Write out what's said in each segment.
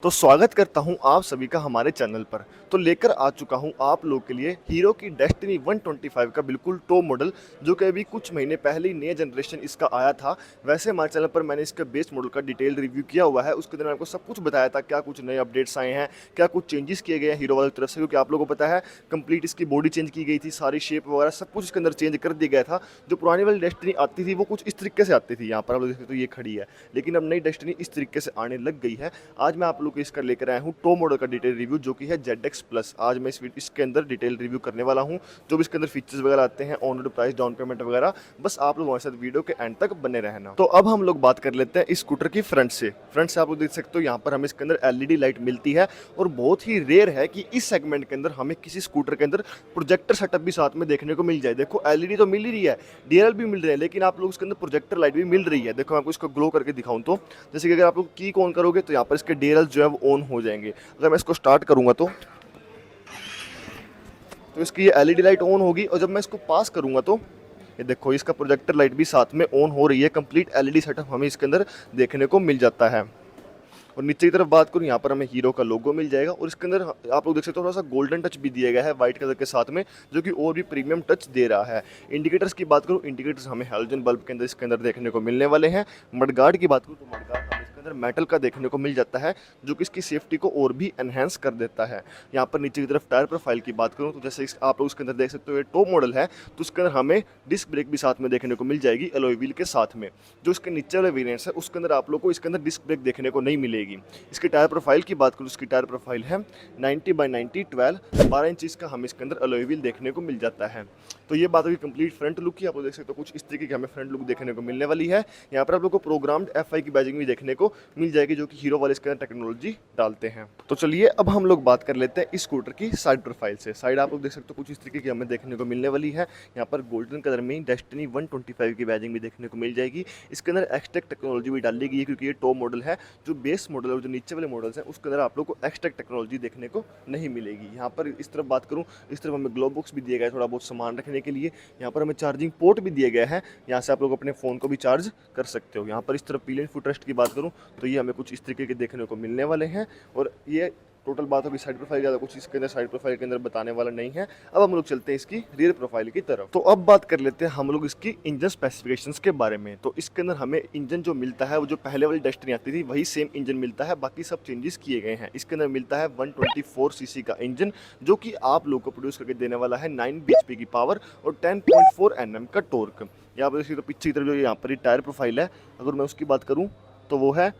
तो स्वागत करता हूं आप सभी का हमारे चैनल पर। तो लेकर आ चुका हूं आप लोग के लिए हीरो की डेस्टिनी 125 का बिल्कुल टॉप मॉडल, जो कि अभी कुछ महीने पहले ही नया जनरेशन इसका आया था। वैसे हमारे चैनल पर मैंने इसके बेस मॉडल का डिटेल रिव्यू किया हुआ है। उसके दौरान आपको सब कुछ बताया था, क्या कुछ नए अपडेट्स आए हैं, क्या कुछ चेंजेस किए गए हैं हीरो वाली तरफ से, क्योंकि आप लोगों को पता है कंप्लीट इसकी बॉडी चेंज की गई थी, सारी शेप वगैरह सब कुछ इसके अंदर चेंज कर दिया गया था। जो पुरानी वाली डेस्टिनी आती थी वो कुछ इस तरीके से आती थी, यहाँ पर आप लोग देख सकते हो ये खड़ी है, लेकिन अब नई डेस्टिनी इस तरीके से आने लग गई है। आज मैं आप लोग को इसका लेकर आया हूँ टॉप मॉडल का डिटेल रिव्यू, जो कि है ZX प्लस। आज मैं इसके अंदर डिटेल रिव्यू करने वाला हूँ, जो भी इसके अंदर फीचर्स वगैरह आते हैं, on road price, down payment वगैरह। बस आप लोग हमारे साथ वीडियो के एंड तक बने रहना। तो अब हम लोग बात कर लेते हैं इस स्कूटर की फ्रंट से। फ्रंट से आप लोग देख सकते हो यहाँ पर हमें इसके अंदर LED लाइट मिलती है, और बहुत ही रेयर है कि इस सेगमेंट के अंदर हमें किसी स्कूटर के अंदर प्रोजेक्टर सेटअप भी साथ में देखने को मिल जाए। देखो LED तो मिल ही रही है, DRL भी मिल रहे हैं, लेकिन आप लोग इसके अंदर प्रोजेक्टर लाइट भी मिल रही है। देखो मैं आपको इसको ग्लो करके दिखाऊं तो, जैसे कि अगर आप लोग की ऑन करोगे तो यहाँ पर इसके DRL जो है वो ऑन हो जाएंगे। अगर मैं इसको स्टार्ट करूंगा तो इसकी ये LED लाइट ऑन होगी, और जब मैं इसको पास करूंगा तो ये देखो इसका प्रोजेक्टर लाइट भी साथ में ऑन हो रही है। कंप्लीट LED सेटअप हमें इसके अंदर देखने को मिल जाता है। और नीचे की तरफ बात करूँ, यहाँ पर हमें हीरो का लोगो मिल जाएगा, और इसके अंदर आप लोग देख सकते हो थोड़ा सा गोल्डन टच भी दिया गया है व्हाइट कलर के साथ में, जो कि और भी प्रीमियम टच दे रहा है। इंडिकेटर्स की बात करूँ, इंडिकेटर्स हमें हैलोजन बल्ब के अंदर इसके अंदर देखने को मिलने वाले हैं। मडगार्ड की बात करूँ तो मडगार्ड हमें इसके अंदर मेटल का देखने को मिल जाता है, जो कि इसकी सेफ्टी को और भी एनहेंस कर देता है। यहाँ पर नीचे की तरफ टायर प्रोफाइल की बात करूँ तो जैसे आप लोग इसके अंदर देख सकते हो ये टॉप मॉडल है, तो उसके अंदर हमें डिस्क ब्रेक भी साथ में देखने को मिल जाएगी एलॉय व्हील के साथ में। जो इसके नीचे वाले वेरिएंट्स है उसके अंदर आप लोग को इसके अंदर डिस्क ब्रेक देखने को नहीं मिलेगी। इसके टायर प्रोफाइल की बात करूँ, इसकी टायर प्रोफाइल है 90/90 12 इंच इसका हमें इसके अंदर अलॉय व्हील देखने को मिल जाता है। तो ये बात होगी कंप्लीट फ्रंट लुक की। आप लोग देख सकते हो कुछ इस तरीके की हमें फ्रंट लुक देखने को मिलने वाली है। यहाँ पर आप लोग को प्रोग्राम्ड FI की बैजिंग भी देखने को मिल जाएगी, जो कि हीरो वाले इसके अंदर टेक्नोलॉजी डालते हैं। तो चलिए अब हम लोग बात कर लेते हैं इस स्कूटर की साइड प्रोफाइल से। साइड आप लोग देख सकते हो कुछ इस तरीके की हमें देखने को मिलने वाली है। यहाँ पर गोल्डन कलर में डेस्टिनी 125 की बैजिंग भी देखने को मिल जाएगी। इसके अंदर एक्सटेक टेक्नोलॉजी भी डाली गई है, क्योंकि ये टॉप मॉडल है। जो बेस मॉडल और जो नीचे वाले मॉडल्स हैं उसके अंदर आप लोग को एक्सटेक टेक्नोलॉजी देखने को नहीं मिलेगी। यहाँ पर इस तरफ बात करूँ, इस तरफ हमें ग्लो बॉक्स भी दिया गया है थोड़ा बहुत सामान रखने के लिए। यहाँ पर हमें चार्जिंग पोर्ट भी दिया गया है, यहाँ से आप लोग अपने फ़ोन को भी चार्ज कर सकते हो। यहाँ पर इस तरफ पीलियन फुटरेस्ट की बात करूँ तो ये हमें कुछ इस तरीके के देखने को मिलने वाले हैं। और ये टोटल बात होगी साइड प्रोफाइल, ज़्यादा कुछ इसके अंदर साइड प्रोफाइल के अंदर बताने वाला नहीं है। अब हम लोग चलते हैं इसकी रियर प्रोफाइल की तरफ। तो अब बात कर लेते हैं हम लोग इसकी इंजन स्पेसिफिकेशंस के बारे में। तो इसके अंदर हमें इंजन जो मिलता है वो जो पहले वाली डेस्टिनी आती थी वही सेम इंजन मिलता है, बाकी सब चेंजेस किए गए हैं। इसके अंदर मिलता है 124 सीसी का इंजन, जो कि आप लोग को प्रोड्यूस करके देने वाला है 9 bhp की पावर और 10.4 Nm का टॉर्क। यहाँ पर तो पीछे की तरफ जो यहाँ पर टायर प्रोफाइल है, अगर मैं उसकी बात करूँ तो वो है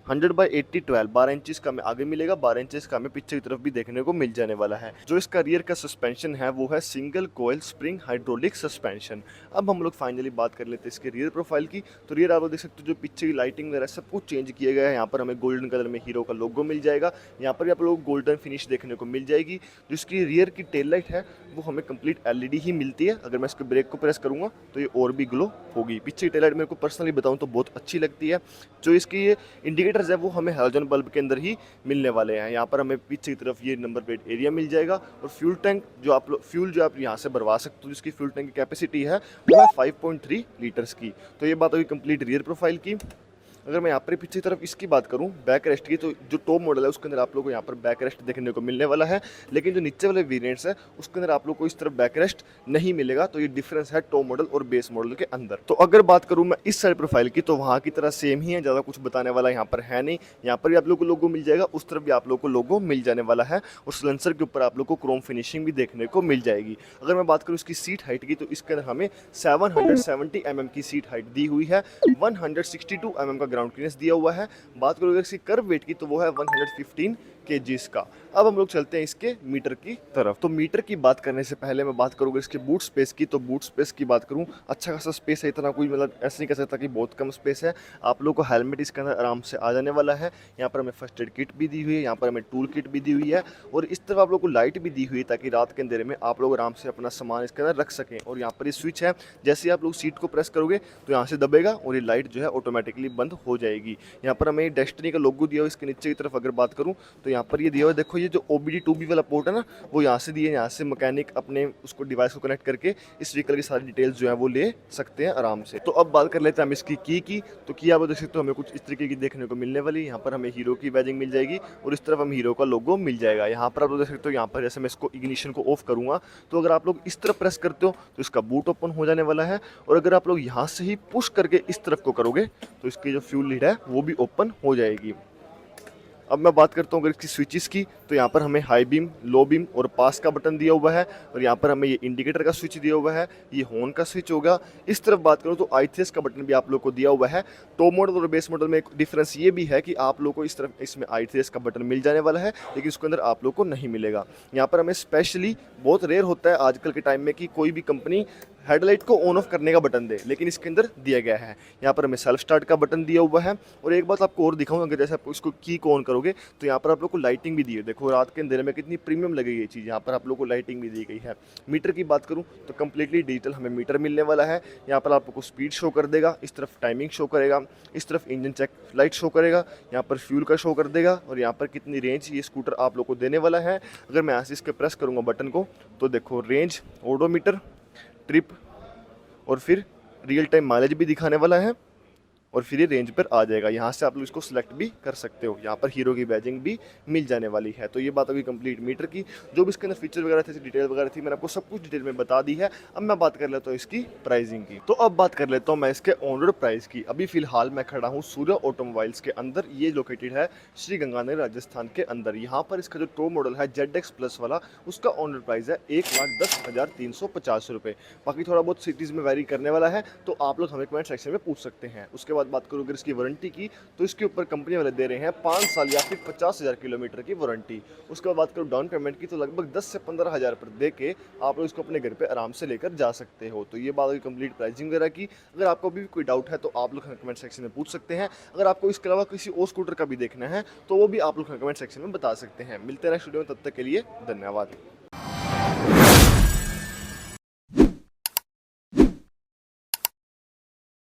100/80 12 इंचज़ का हमें आगे मिलेगा, 12 इंचज़ का हमें पीछे की तरफ भी देखने को मिल जाने वाला है। जो इसका रियर का सस्पेंशन है वो है single coil spring hydraulic suspension. अब हम लोग फाइनली बात कर लेते हैं इसके रियर प्रोफाइल की। तो रियर आप लोग देख सकते हो जो पीछे की लाइटिंग वगैरह सब कुछ चेंज किया गया है। यहाँ पर हमें गोल्डन कलर में हीरो का लोगो मिल जाएगा, यहाँ पर भी आप लोग गोल्डन फिनिश देखने को मिल जाएगी। जो इसकी रियर की टेल लाइट है वो हमें कंप्लीट LED ही मिलती है। अगर मैं इसके ब्रेक को प्रेस करूँगा तो ये और भी ग्लो होगी। पीछे की टेल लाइट मेरे को पर्सनली बताऊँ तो बहुत अच्छी लगती है। जो इसकी इंडिकेटर्स है वो हमें हैलोजन बल्ब के अंदर ही मिलने वाले हैं। यहाँ पर हमें पीछे की तरफ ये नंबर प्लेट एरिया मिल जाएगा, और फ्यूल टैंक जो आप यहाँ से भरवा सकते हो, जिसकी फ्यूल टैंक की कैपेसिटी है वो है 5.3 लीटर्स की। तो ये बात होगी कंप्लीट रियर प्रोफाइल की। अगर मैं यहाँ पर पीछे की तरफ इसकी बात करूँ बैक रेस्ट की, तो जो टॉप मॉडल है उसके अंदर आप लोगों को यहाँ पर बैक रेस्ट देखने को मिलने वाला है, लेकिन जो नीचे वाले वेरिएंट्स है उसके अंदर आप लोग को इस तरफ बैक रेस्ट नहीं मिलेगा। तो ये डिफरेंस है टॉप मॉडल और बेस मॉडल के अंदर। तो अगर बात करूँ मैं इस साइड प्रोफाइल की, तो वहाँ की तरह सेम ही है, ज़्यादा कुछ बताने वाला यहाँ पर है नहीं। यहाँ पर भी आप लोग को लोगो मिल जाएगा, उस तरफ भी आप लोग को लोगो मिल जाने वाला है, और सिलेंसर के ऊपर आप लोग को क्रोम फिनिशिंग भी देखने को मिल जाएगी। अगर मैं बात करूँ इसकी सीट हाइट की, तो इसके अंदर हमें 770 mm की सीट हाइट दी हुई है, 162 mm का ग्राउंड क्लियरेंस दिया हुआ है। बात करोगे इसकी कर्व वेट की तो वो है 115 kgs का। अब हम लोग चलते हैं इसके मीटर की तरफ। तो मीटर की बात करने से पहले मैं बात करूँगा इसके बूट स्पेस की। तो बूट स्पेस की बात करूँ, अच्छा खासा स्पेस है, इतना कोई मतलब ऐसे नहीं कह सकता कि बहुत कम स्पेस है। आप लोग को हेलमेट इसके अंदर आराम से आ जाने वाला है। यहाँ पर हमें फर्स्ट एड किट भी दी हुई है, यहाँ पर हमें टूल किट भी दी हुई है, और इस तरफ आप लोग को लाइट भी दी हुई है ताकि रात के अंधेरे में आप लोग आराम से अपना सामान इसके अंदर रख सकें। और यहाँ पर ये स्विच है, जैसे ही आप लोग सीट को प्रेस करोगे तो यहाँ से दबेगा और ये लाइट जो है ऑटोमेटिकली बंद हो जाएगी। यहाँ पर हमें डेस्टिनी का लोगो दिया हुआ, इसके नीचे की तरफ अगर बात करूँ तो यहाँ पर ये दिया हुआ है, देखो ये जो OBD 2B वाला पोर्ट है ना, वो यहाँ से दिए, यहाँ से मैकेनिक अपने उसको डिवाइस को कनेक्ट करके इस व्हीकल की सारी डिटेल्स जो है वो ले सकते हैं आराम से। तो अब बात कर लेते हैं हम इसकी की। तो की आप देख सकते हो हमें कुछ इस तरीके की देखने को मिलने वाली है। यहाँ पर हमें हीरो की बैजिंग मिल जाएगी और इस तरफ हम हीरो का लोगो मिल जाएगा। यहाँ पर आप देख सकते हो, यहाँ पर जैसे मैं इसको इग्निशन को ऑफ करूँगा तो अगर आप लोग इस तरफ प्रेस करते हो तो इसका बूट ओपन हो जाने वाला है, और अगर आप लोग यहाँ से ही पुश करके इस तरफ को करोगे तो इसकी जो फ्यूल लिड है वो भी ओपन हो जाएगी। अब मैं बात करता हूँ अगर इसकी स्विचेस की, तो यहाँ पर हमें हाई बीम, लो बीम और पास का बटन दिया हुआ है, और यहाँ पर हमें ये इंडिकेटर का स्विच दिया हुआ है, ये हॉर्न का स्विच होगा। इस तरफ बात करूँ तो ITHS का बटन भी आप लोग को दिया हुआ है। टॉप मॉडल और बेस मॉडल में एक डिफरेंस ये भी है कि आप लोग को इस तरफ इसमें ITHS का बटन मिल जाने वाला है, लेकिन इसके अंदर आप लोग को नहीं मिलेगा। यहाँ पर हमें स्पेशली बहुत रेयर होता है आजकल के टाइम में कि कोई भी कंपनी हेडलाइट को ऑन ऑफ करने का बटन दे, लेकिन इसके अंदर दिया गया है। यहाँ पर हमें सेल्फ स्टार्ट का बटन दिया हुआ है, और एक बात आपको और दिखाऊंगा, अगर जैसे आप इसको की को ऑन करोगे तो यहाँ पर आप लोग को लाइटिंग भी दी है। देखो रात के अंधेरे में कितनी प्रीमियम लगेगी ये चीज़। यहाँ पर आप लोग को लाइटिंग भी दी गई है। मीटर की बात करूँ तो कम्प्लीटली डिजिटल हमें मीटर मिलने वाला है। यहाँ पर आप लोग को स्पीड शो कर देगा, इस तरफ टाइमिंग शो करेगा, इस तरफ इंजन चेक लाइट शो करेगा, यहाँ पर फ्यूल का शो कर देगा, और यहाँ पर कितनी रेंज ये स्कूटर आप लोग को देने वाला है। अगर मैं यहाँ से इसके प्रेस करूँगा बटन को तो देखो रेंज, ओडोमीटर, ट्रिप और फिर रियल टाइम माइलेज भी दिखाने वाला है, और फिर ये रेंज पर आ जाएगा। यहाँ से आप लोग इसको सिलेक्ट भी कर सकते हो। यहाँ पर हीरो की बैजिंग भी मिल जाने वाली है। तो ये बात होगी कंप्लीट मीटर की। जो भी इसके अंदर फीचर वगैरह थे, डिटेल वगैरह थी, मैंने आपको सब कुछ डिटेल में बता दी है। अब मैं बात कर लेता हूँ इसकी प्राइसिंग की। तो अब बात कर लेता हूँ मैं इसके ऑन रोड प्राइस की। अभी फिलहाल मैं खड़ा हूँ सूर्य ऑटोमोबाइल्स के अंदर। ये लोकेटेड है श्री गंगानगर राजस्थान के अंदर। यहाँ पर इसका जो टॉप मॉडल है ZX प्लस वाला, उसका ऑन रोड प्राइस है 1,10,350 रुपये। बाकी थोड़ा बहुत सिटीज़ में वेरी करने वाला है, तो आप लोग हमें कमेंट सेक्शन में पूछ सकते हैं। उसके बाद बात करूँ अगर इसकी वारंटी की, तो इसके ऊपर कंपनी वाले दे रहे हैं 5 साल या फिर 50,000 किलोमीटर की वारंटी। उसके बाद बात करूँ डाउन पेमेंट की, तो लगभग 10 से 15,000 पर दे के आप लोग इसको अपने घर पे आराम से लेकर जा सकते हो। तो ये बात हुई कंप्लीट प्राइसिंग वगैरह की। अगर आपको भी कोई डाउट है तो आप लोग कमेंट सेक्शन में पूछ सकते हैं। अगर आपको इसके अलावा किसी और स्कूटर का भी देखना है तो वो भी आप लोग कमेंट सेक्शन में बता सकते हैं। मिलते हैं नेक्स्ट वीडियो में, तब तक के लिए धन्यवाद।